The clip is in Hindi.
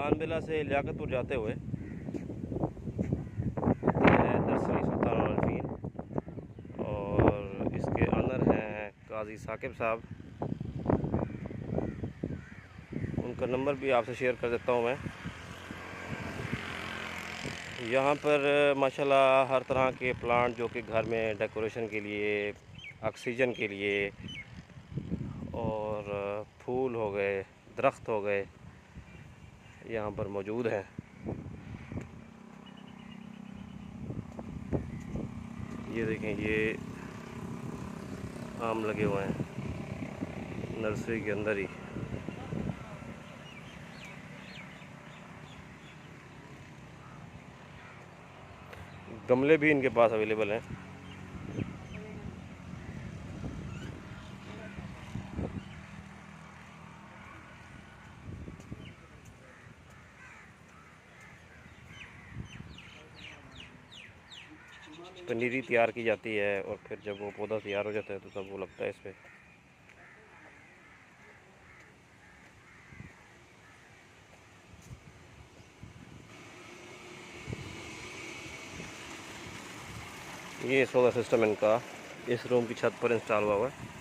खानबिला से लियाकतपुर जाते हुए है नर्सरी सुल्तान अल्फीन, और इसके ऑनर हैं काजी साकिब साहब। उनका नंबर भी आपसे शेयर कर देता हूँ मैं। यहाँ पर माशाल्लाह हर तरह के प्लांट जो कि घर में डेकोरेशन के लिए, ऑक्सीजन के लिए, और फूल हो गए, दरख्त हो गए, यहाँ पर मौजूद हैं। ये देखें, ये आम लगे हुए हैं नर्सरी के अंदर ही। गमले भी इनके पास अवेलेबल हैं। पनीरी तैयार की जाती है और फिर जब वो पौधा तैयार हो जाता है तो तब वो लगता है इस पे। ये सोलर सिस्टम इनका इस रूम की छत पर इंस्टॉल हुआ है।